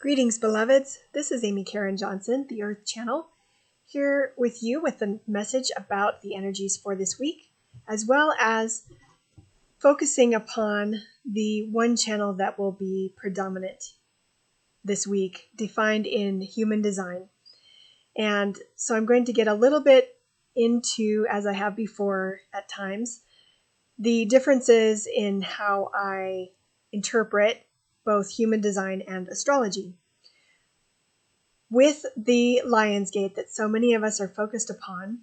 Greetings, beloveds. This is Amy Karen Johnson, the Earth Channel, here with you with a message about the energies for this week, as well as focusing upon the one channel that will be predominant this week, defined in human design. And so I'm going to get a little bit into, as I have before at times, the differences in how I interpret both human design and astrology. With the Lion's Gate that so many of us are focused upon,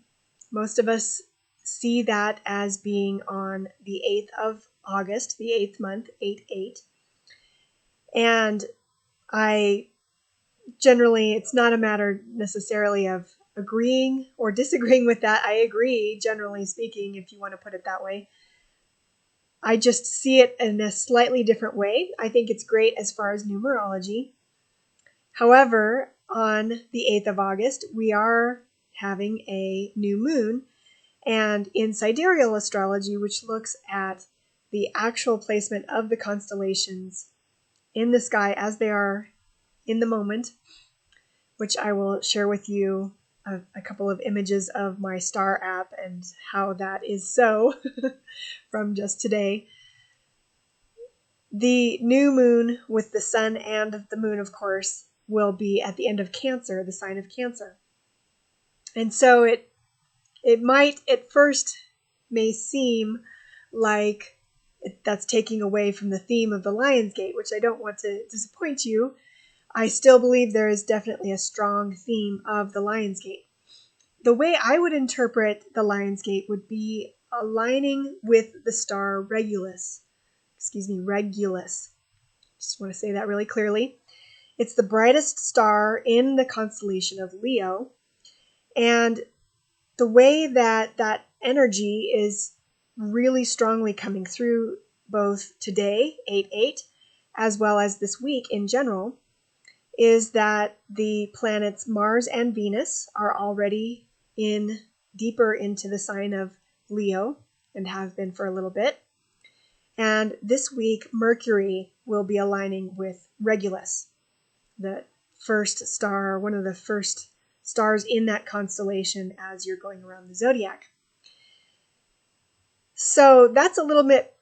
most of us see that as being on the 8th of August, the 8th month, 8/8. And I generally, it's not a matter necessarily of agreeing or disagreeing with that. I agree, generally speaking, if you want to put it that way. I just see it in a slightly different way. I think it's great as far as numerology. However, on the 8th of August, we are having a new moon, and in sidereal astrology, which looks at the actual placement of the constellations in the sky as they are in the moment, which I will share with you a couple of images of my star app and how that is so from just today. The new moon with the sun and the moon, of course, will be at the end of Cancer, the sign of Cancer. And so it might at first may seem like that's taking away from the theme of the Lion's Gate, which I don't want to disappoint you. I still believe there is definitely a strong theme of the Lion's Gate. The way I would interpret the Lion's Gate would be aligning with the star Regulus. Regulus. Just want to say that really clearly. It's the brightest star in the constellation of Leo. And the way that that energy is really strongly coming through both today, 8/8, as well as this week in general, is that the planets Mars and Venus are already deeper into the sign of Leo and have been for a little bit. And this week, Mercury will be aligning with Regulus, the first star, one of the first stars in that constellation as you're going around the zodiac. So that's a little bit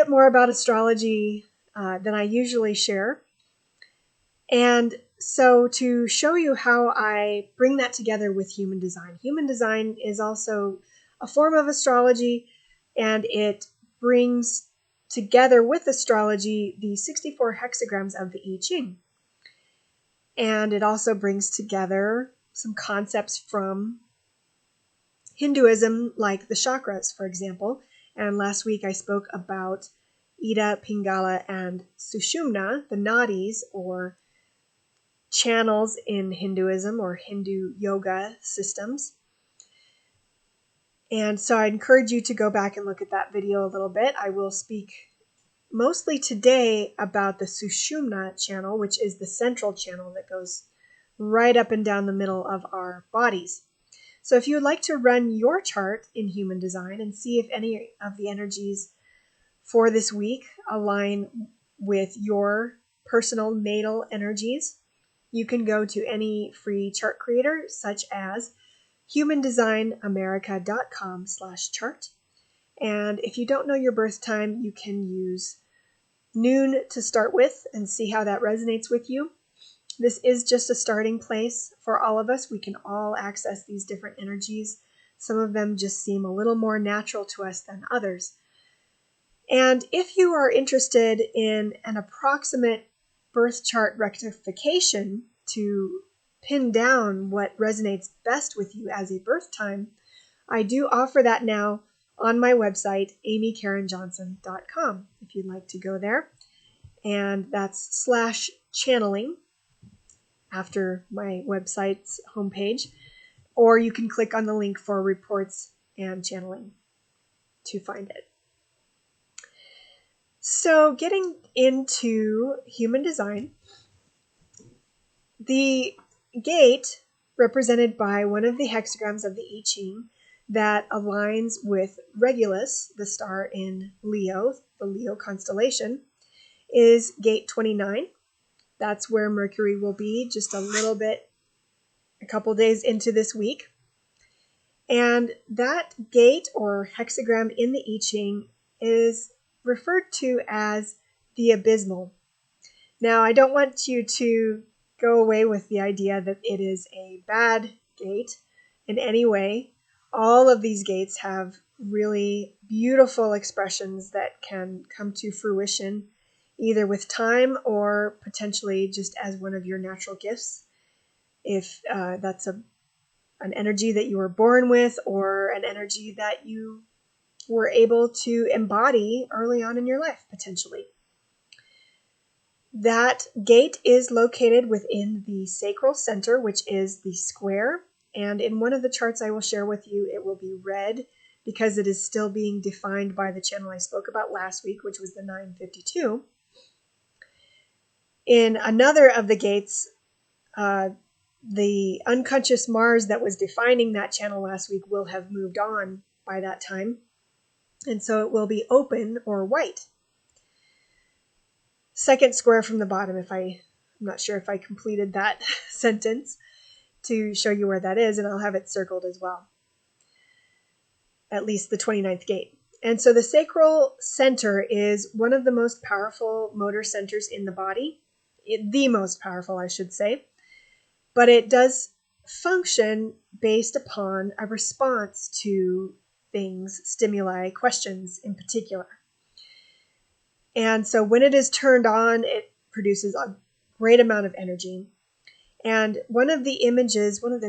more about astrology than I usually share. And so to show you how I bring that together with human design. Human design is also a form of astrology, and it brings together with astrology the 64 hexagrams of the I Ching. And it also brings together some concepts from Hinduism, like the chakras, for example. And last week I spoke about Ida, Pingala, and Sushumna, the nadis, or channels in Hinduism or Hindu yoga systems. And so I encourage you to go back and look at that video a little bit. I will speak mostly today about the Sushumna channel, which is the central channel that goes right up and down the middle of our bodies. So if you would like to run your chart in human design and see if any of the energies for this week align with your personal natal energies, you can go to any free chart creator such as humandesignamerica.com/chart. And if you don't know your birth time, you can use noon to start with and see how that resonates with you. This is just a starting place for all of us. We can all access these different energies. Some of them just seem a little more natural to us than others. And if you are interested in an approximate birth chart rectification to pin down what resonates best with you as a birth time, I do offer that now on my website, amykarenjohnson.com, if you'd like to go there. And that's /channeling after my website's homepage, or you can click on the link for reports and channeling to find it. So getting into human design, the gate represented by one of the hexagrams of the I Ching that aligns with Regulus, the star in Leo, the Leo constellation, is gate 29. That's where Mercury will be just a couple days into this week. And that gate or hexagram in the I Ching is referred to as the abysmal. Now, I don't want you to go away with the idea that it is a bad gate in any way. All of these gates have really beautiful expressions that can come to fruition either with time or potentially just as one of your natural gifts, if that's an energy that you were born with or an energy that you were able to embody early on in your life, potentially. That gate is located within the sacral center, which is the square. And in one of the charts I will share with you, it will be red because it is still being defined by the channel I spoke about last week, which was the 952. In another of the gates, the unconscious Mars that was defining that channel last week will have moved on by that time. And so it will be open or white. Second square from the bottom, I'm not sure if I completed that sentence to show you where that is, and I'll have it circled as well. At least the 29th gate. And so the sacral center is one of the most powerful motor centers in the body. The most powerful, I should say. But it does function based upon a response to things, stimuli, questions in particular. And so when it is turned on, it produces a great amount of energy. And one of the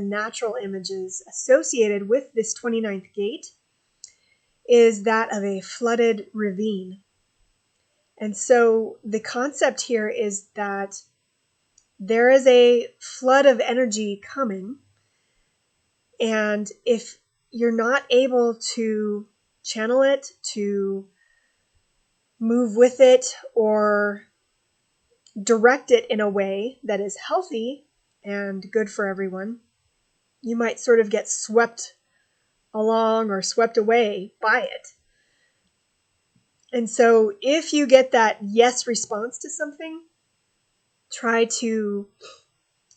natural images associated with this 29th gate is that of a flooded ravine. And so the concept here is that there is a flood of energy coming. And if you're not able to channel it, to move with it, or direct it in a way that is healthy and good for everyone, you might sort of get swept along or swept away by it. And so if you get that yes response to something, try to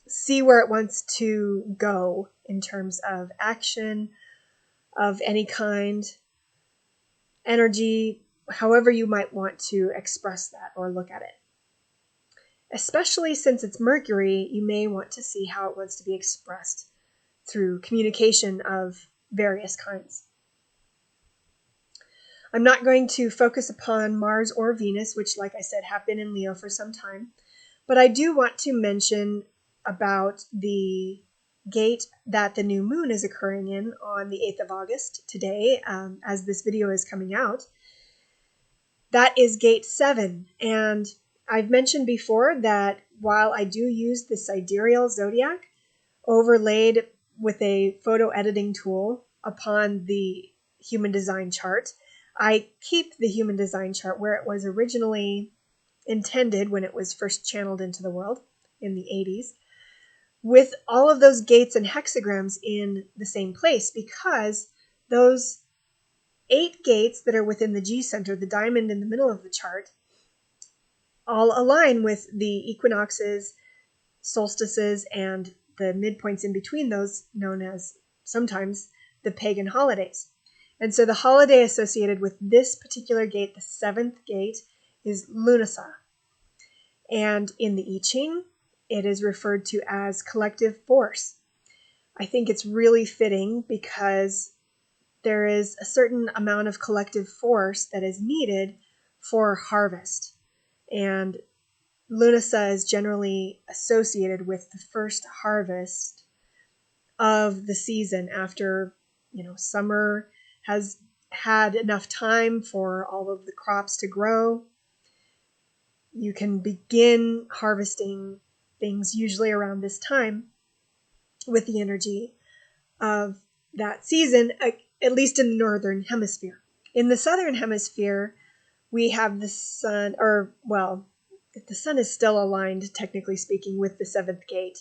see where it wants to go in terms of action of any kind, energy, however you might want to express that or look at it. Especially since it's Mercury, you may want to see how it wants to be expressed through communication of various kinds. I'm not going to focus upon Mars or Venus, which, like I said, have been in Leo for some time, but I do want to mention about the gate that the new moon is occurring in on the 8th of August today, as this video is coming out. That is gate 7, and I've mentioned before that while I do use the sidereal zodiac overlaid with a photo editing tool upon the human design chart, I keep the human design chart where it was originally intended when it was first channeled into the world in the 80s, with all of those gates and hexagrams in the same place, because those 8 gates that are within the G center, the diamond in the middle of the chart, all align with the equinoxes, solstices, and the midpoints in between those, known as sometimes the pagan holidays. And so the holiday associated with this particular gate, the 7th gate, is Lughnasadh. And in the I Ching, it is referred to as collective force. I think it's really fitting because there is a certain amount of collective force that is needed for harvest. And Lughnasadh is generally associated with the first harvest of the season after, summer has had enough time for all of the crops to grow. You can begin harvesting things usually around this time with the energy of that season, at least in the northern hemisphere. In the southern hemisphere, we have the sun, the sun is still aligned, technically speaking, with the 7th gate,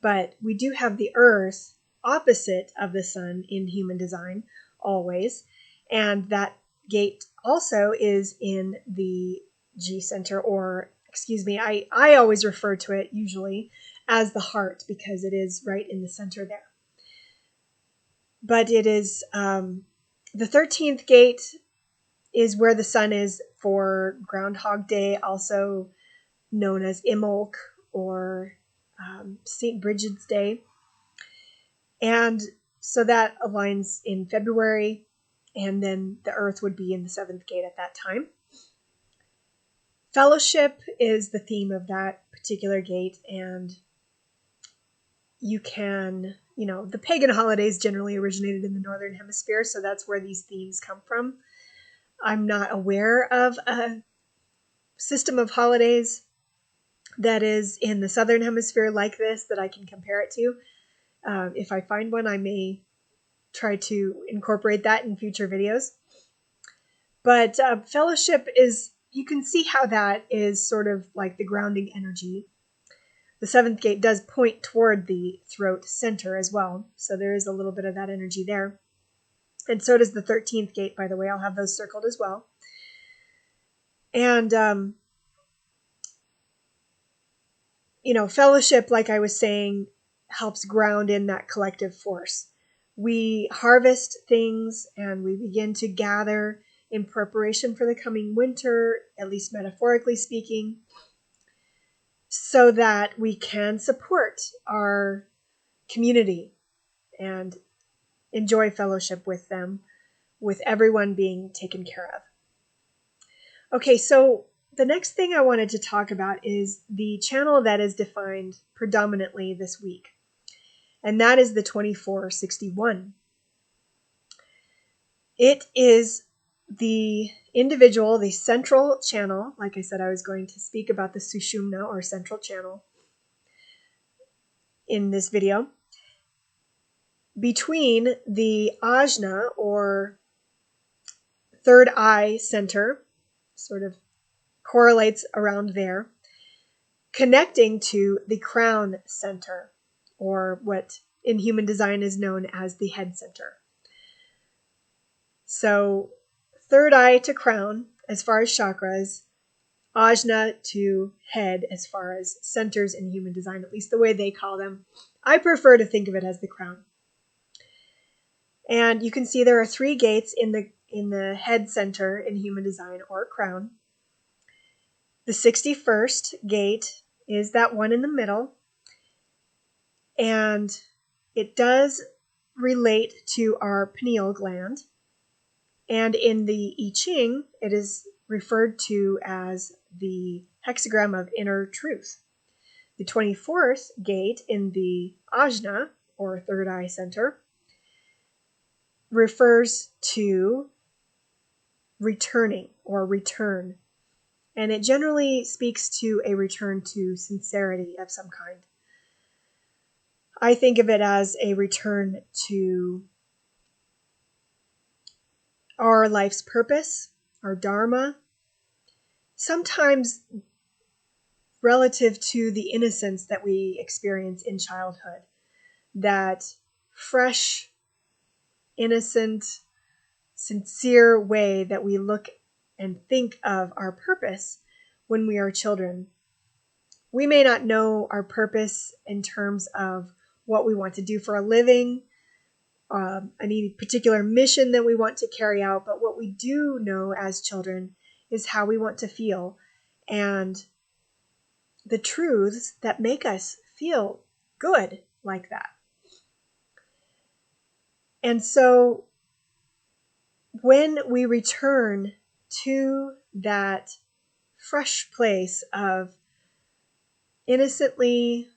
but we do have the earth opposite of the sun in human design, always, and that gate also is in the G center, or excuse me, I always refer to it usually as the heart because it is right in the center there. But it is the 13th gate is where the sun is for Groundhog Day, also known as Imbolc or St. Bridget's Day. And so that aligns in February, and then the Earth would be in the 7th gate at that time. Fellowship is the theme of that particular gate, and you can, the pagan holidays generally originated in the Northern Hemisphere, so that's where these themes come from. I'm not aware of a system of holidays that is in the Southern Hemisphere like this that I can compare it to. If I find one, I may try to incorporate that in future videos. But fellowship is, you can see how that is sort of like the grounding energy. The 7th gate does point toward the throat center as well, so there is a little bit of that energy there. And so does the 13th gate, by the way. I'll have those circled as well. And, fellowship, like I was saying, helps ground in that collective force. We harvest things and we begin to gather in preparation for the coming winter, at least metaphorically speaking, so that we can support our community and enjoy fellowship with them, with everyone being taken care of. Okay, so the next thing I wanted to talk about is the channel that is defined predominantly this week, and that is the 2461. It is the individual, the central channel. Like I said, I was going to speak about the Sushumna or central channel in this video, between the Ajna or third eye center, sort of correlates around there, connecting to the crown center, or what in human design is known as the head center. So third eye to crown as far as chakras, Ajna to head as far as centers in human design, at least the way they call them. I prefer to think of it as the crown. And you can see there are 3 gates in the head center in human design, or crown. The 61st gate is that one in the middle, and it does relate to our pineal gland. And in the I Ching, it is referred to as the hexagram of inner truth. The 24th gate in the Ajna, or third eye center, refers to returning or return. And it generally speaks to a return to sincerity of some kind. I think of it as a return to our life's purpose, our dharma, sometimes relative to the innocence that we experience in childhood, that fresh, innocent, sincere way that we look and think of our purpose when we are children. We may not know our purpose in terms of what we want to do for a living, any particular mission that we want to carry out, but what we do know as children is how we want to feel and the truths that make us feel good like that. And so when we return to that fresh place of innocently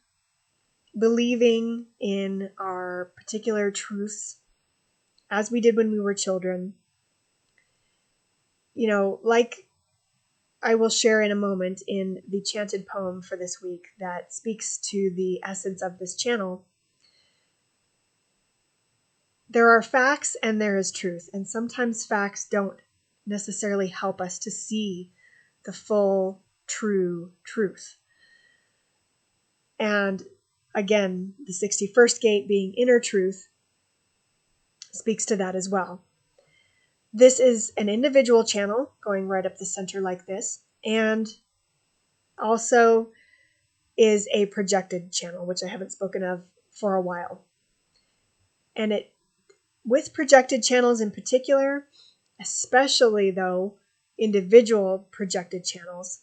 believing in our particular truths, as we did when we were children, like I will share in a moment in the chanted poem for this week that speaks to the essence of this channel. There are facts and there is truth, and sometimes facts don't necessarily help us to see the full, true truth. And again, the 61st gate being inner truth speaks to that as well. This is an individual channel going right up the center like this, and also is a projected channel, which I haven't spoken of for a while. And with projected channels in particular, especially though individual projected channels,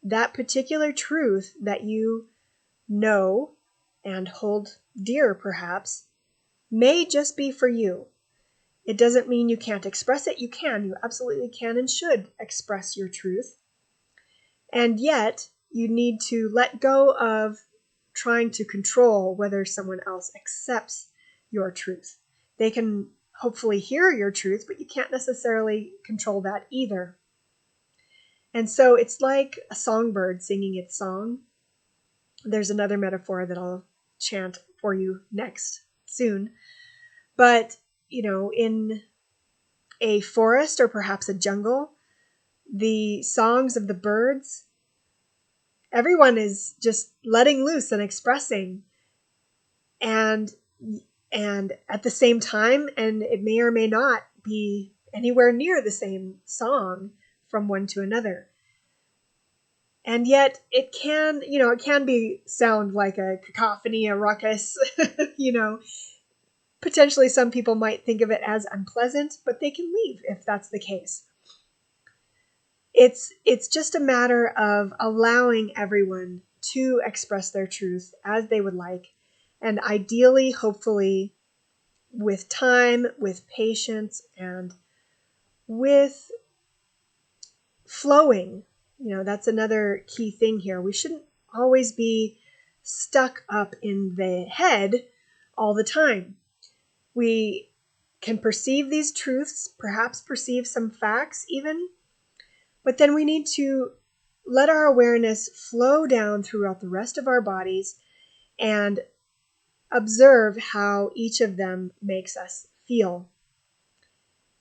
that particular truth that you know and hold dear perhaps may just be for you. It doesn't mean you can't express it. You can. You absolutely can and should express your truth. And yet, you need to let go of trying to control whether someone else accepts your truth. They can hopefully hear your truth, but you can't necessarily control that either. And so it's like a songbird singing its song. There's another metaphor that I'll chant for you next soon. But, in a forest or perhaps a jungle, the songs of the birds, everyone is just letting loose and expressing. And at the same time, and it may or may not be anywhere near the same song from one to another. And yet it can sound like a cacophony, a ruckus, Potentially some people might think of it as unpleasant, but they can leave if that's the case. It's just a matter of allowing everyone to express their truth as they would like, and ideally, hopefully, with time, with patience, and with flowing. That's another key thing here. We shouldn't always be stuck up in the head all the time. We can perceive these truths, perhaps perceive some facts even, but then we need to let our awareness flow down throughout the rest of our bodies and observe how each of them makes us feel.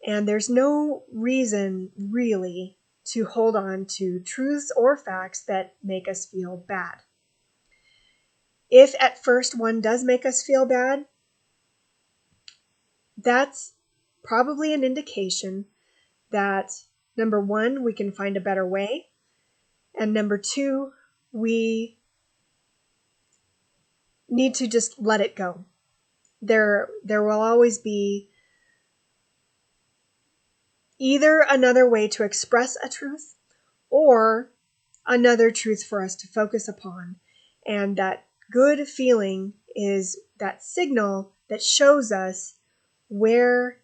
And there's no reason really to hold on to truths or facts that make us feel bad. If at first one does make us feel bad, that's probably an indication that, number one, we can find a better way, and number two, we need to just let it go. There will always be either another way to express a truth or another truth for us to focus upon. And that good feeling is that signal that shows us where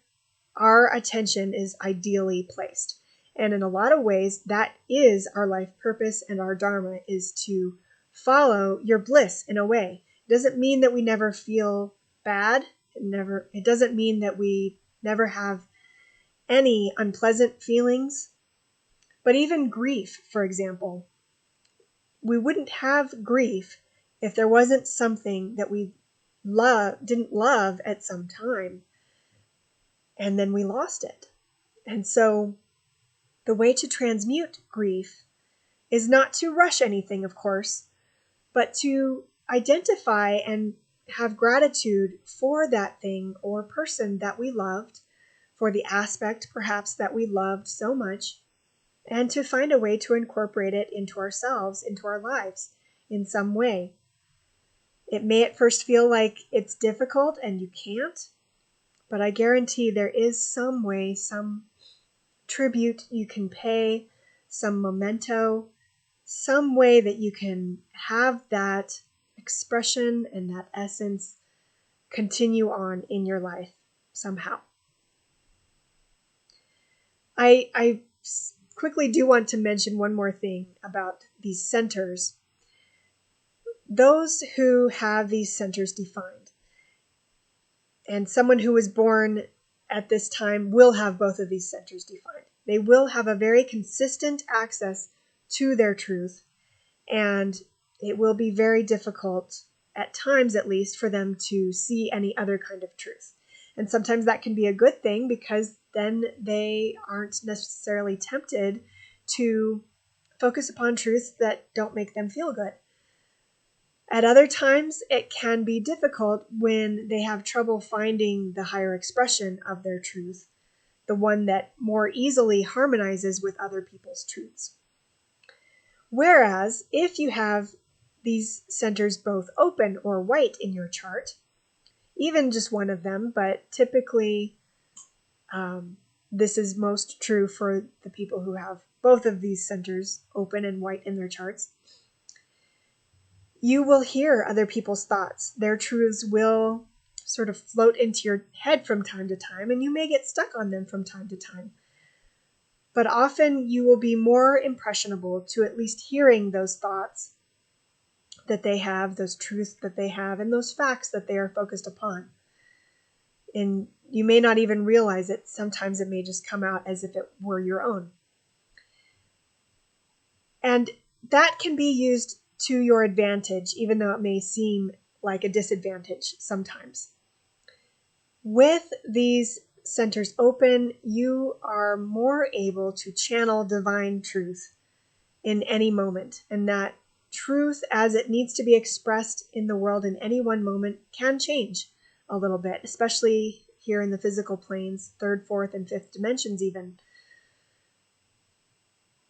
our attention is ideally placed. And in a lot of ways, that is our life purpose, and our dharma is to follow your bliss in a way. It doesn't mean that we never feel bad. It doesn't mean that we never have any unpleasant feelings. But even grief, for example, we wouldn't have grief if there wasn't something that we didn't love at some time, and then we lost it. And so the way to transmute grief is not to rush anything, of course, but to identify and have gratitude for that thing or person that we loved, for the aspect perhaps that we loved so much, and to find a way to incorporate it into ourselves, into our lives in some way. It may at first feel like it's difficult and you can't, but I guarantee there is some way, some tribute you can pay, some memento, some way that you can have that expression and that essence continue on in your life somehow. I quickly do want to mention one more thing about these centers. Those who have these centers defined, and someone who was born at this time will have both of these centers defined. They will have a very consistent access to their truth, and it will be very difficult, at times at least, for them to see any other kind of truth. And sometimes that can be a good thing, because then they aren't necessarily tempted to focus upon truths that don't make them feel good. At other times, it can be difficult when they have trouble finding the higher expression of their truth, the one that more easily harmonizes with other people's truths. Whereas if you have these centers both open or white in your chart, even just one of them, but typically this is most true for the people who have both of these centers open and white in their charts, you will hear other people's thoughts. Their truths will sort of float into your head from time to time, and you may get stuck on them from time to time. But often you will be more impressionable to at least hearing those thoughts that they have, those truths that they have, and those facts that they are focused upon. And you may not even realize it. Sometimes it may just come out as if it were your own. And that can be used to your advantage, even though it may seem like a disadvantage sometimes. With these centers open, you are more able to channel divine truth in any moment, and that truth as it needs to be expressed in the world in any one moment can change a little bit, especially here in the physical planes, third, fourth, and fifth dimensions even.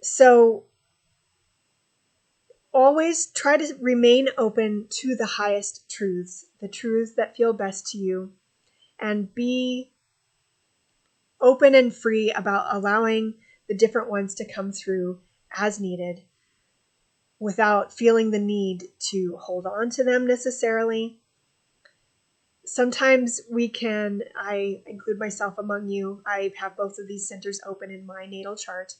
So always try to remain open to the highest truths, the truths that feel best to you, and be open and free about allowing the different ones to come through as needed without feeling the need to hold on to them necessarily. Sometimes I include myself among you, I have both of these centers open in my natal chart.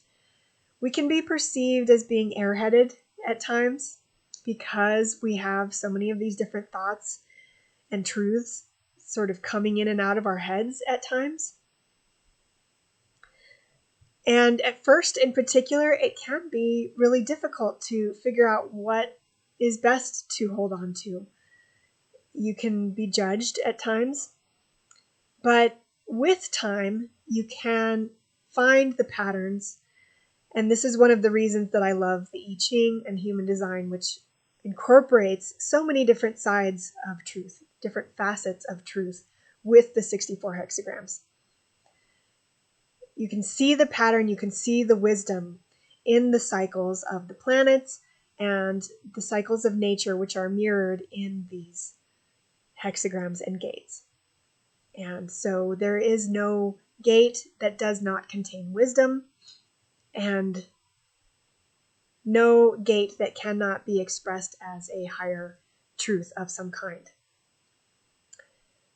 We can be perceived as being airheaded at times because we have so many of these different thoughts and truths sort of coming in and out of our heads at times. And at first, in particular, it can be really difficult to figure out what is best to hold on to. You can be judged at times, but with time, you can find the patterns. And this is one of the reasons that I love the I Ching and human design, which incorporates so many different sides of truth, different facets of truth with the 64 hexagrams. You can see the pattern, you can see the wisdom in the cycles of the planets and the cycles of nature, which are mirrored in these hexagrams and gates. And so there is no gate that does not contain wisdom, and no gate that cannot be expressed as a higher truth of some kind.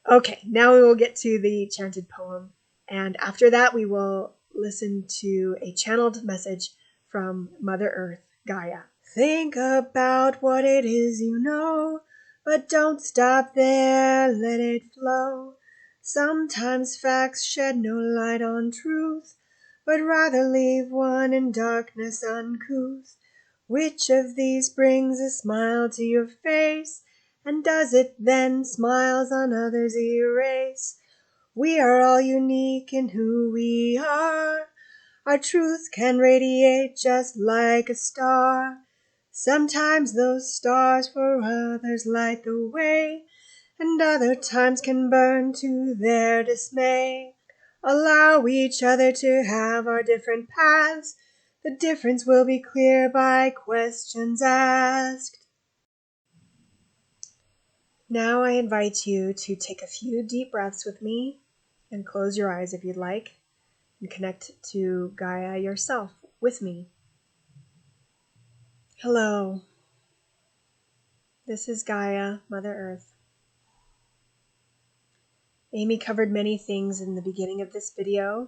Okay, now we will get to the chanted poem, and after that we will listen to a channeled message from Mother Earth, Gaia. Think about what it is you know, but don't stop there, let it flow. Sometimes facts shed no light on truth, but rather leave one in darkness uncouth. Which of these brings a smile to your face, and does it then smiles on others erase? We are all unique in who we are. Our truth can radiate just like a star. Sometimes those stars for others light the way, and other times can burn to their dismay. Allow each other to have our different paths. The difference will be clear by questions asked. Now I invite you to take a few deep breaths with me and close your eyes if you'd like, and connect to Gaia yourself with me. Hello. This is Gaia, Mother Earth. Amy covered many things in the beginning of this video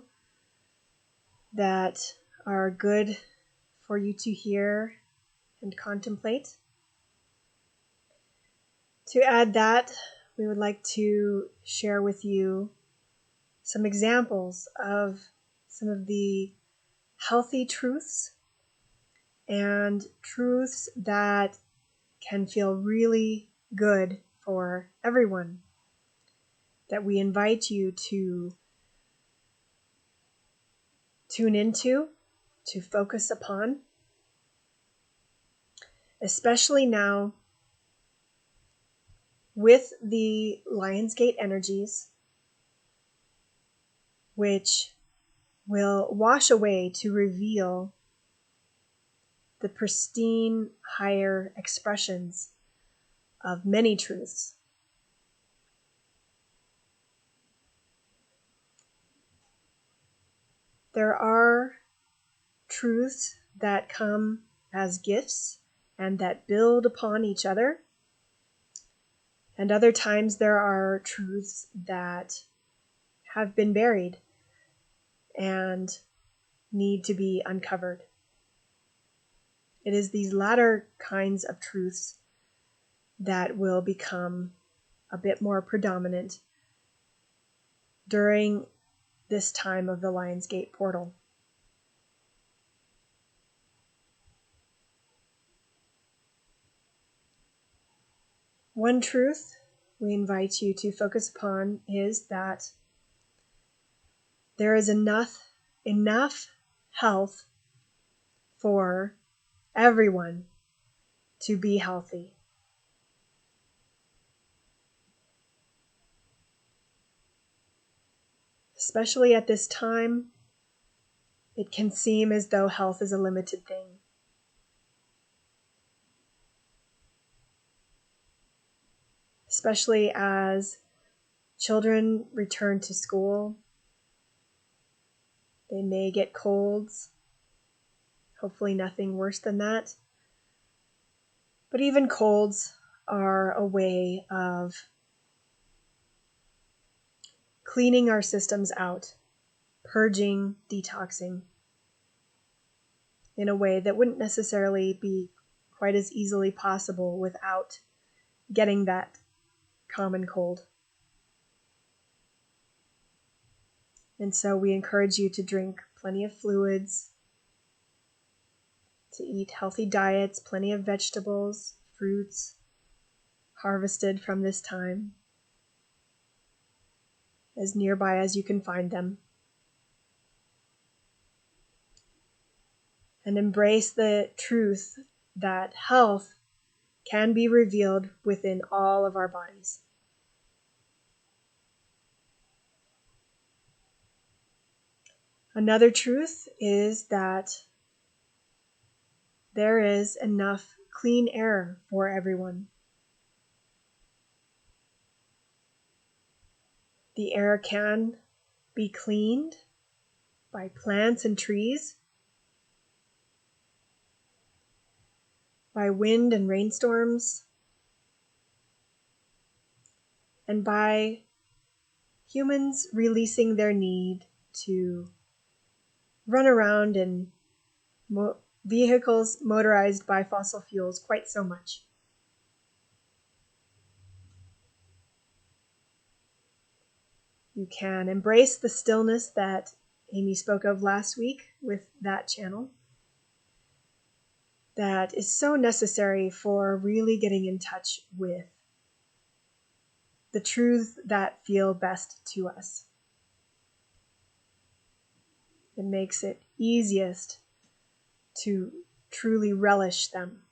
that are good for you to hear and contemplate. To add that, we would like to share with you some examples of some of the healthy truths and truths that can feel really good for everyone, that we invite you to tune into, to focus upon, especially now with the Lionsgate energies, which will wash away to reveal the pristine, higher expressions of many truths. There are truths that come as gifts and that build upon each other. And other times there are truths that have been buried and need to be uncovered. It is these latter kinds of truths that will become a bit more predominant during this time of the Lion's Gate portal. One truth we invite you to focus upon is that there is enough health for everyone to be healthy. Especially at this time, it can seem as though health is a limited thing. Especially as children return to school, they may get colds, hopefully nothing worse than that. But even colds are a way of cleaning our systems out, purging, detoxing in a way that wouldn't necessarily be quite as easily possible without getting that common cold. And so we encourage you to drink plenty of fluids, to eat healthy diets, plenty of vegetables, fruits, harvested from this time, as nearby as you can find them. And embrace the truth that health can be revealed within all of our bodies. Another truth is that there is enough clean air for everyone. The air can be cleaned by plants and trees, by wind and rainstorms, and by humans releasing their need to run around in vehicles motorized by fossil fuels quite so much. You can embrace the stillness that Amy spoke of last week with that channel. That is so necessary for really getting in touch with the truths that feel best to us. It makes it easiest to truly relish them.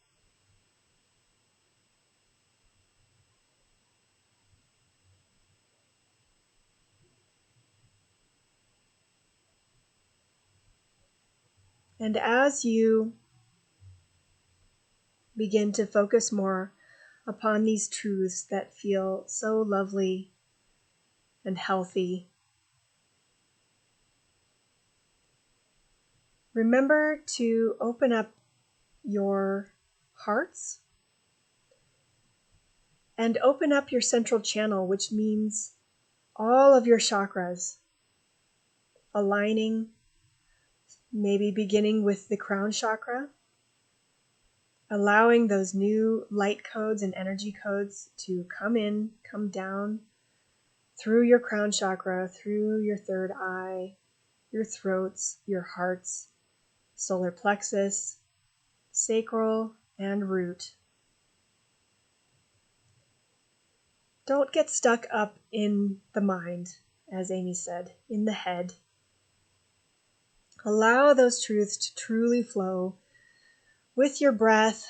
And as you begin to focus more upon these truths that feel so lovely and healthy, remember to open up your hearts and open up your central channel, which means all of your chakras aligning, maybe beginning with the crown chakra, allowing those new light codes and energy codes to come in, come down through your crown chakra, through your third eye, your throats, your hearts, solar plexus, sacral, and root. Don't get stuck up in the mind, as Amy said, in the head. Allow those truths to truly flow with your breath,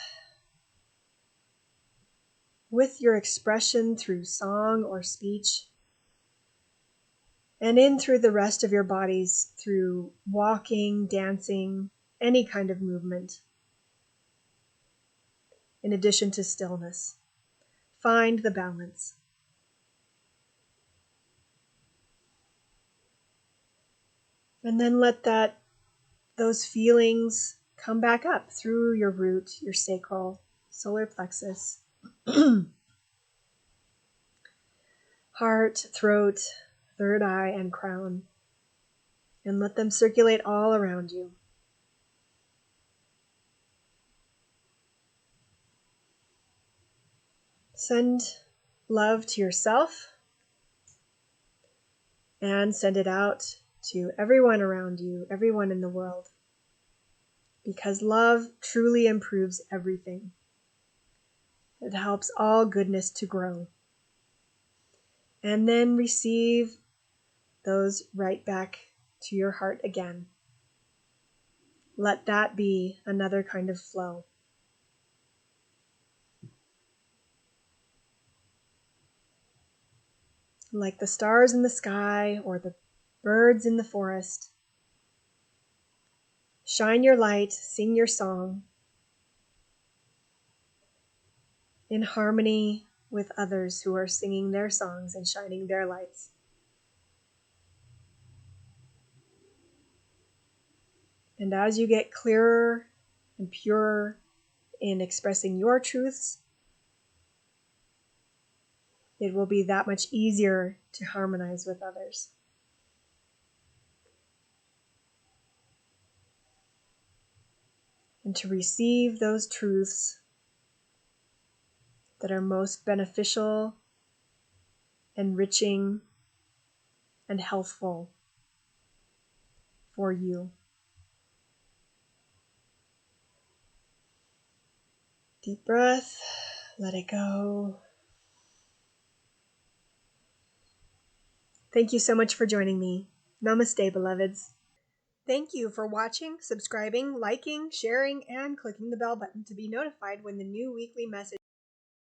with your expression through song or speech, and in through the rest of your bodies through walking, dancing, any kind of movement. in addition to stillness. Find the balance. And then let those feelings come back up through your root, your sacral, solar plexus, heart, throat, third eye, and crown. And let them circulate all around you. Send love to yourself and send it out to everyone around you, everyone in the world. Because love truly improves everything. It helps all goodness to grow. And then receive those right back to your heart again. Let that be another kind of flow. Like the stars in the sky or the birds in the forest. Shine your light, sing your song in harmony with others who are singing their songs and shining their lights. And as you get clearer and purer in expressing your truths, it will be that much easier to harmonize with others. And to receive those truths that are most beneficial, enriching, and healthful for you. Deep breath, let it go. Thank you so much for joining me. Namaste, beloveds. Thank you for watching, subscribing, liking, sharing, and clicking the bell button to be notified when the new weekly message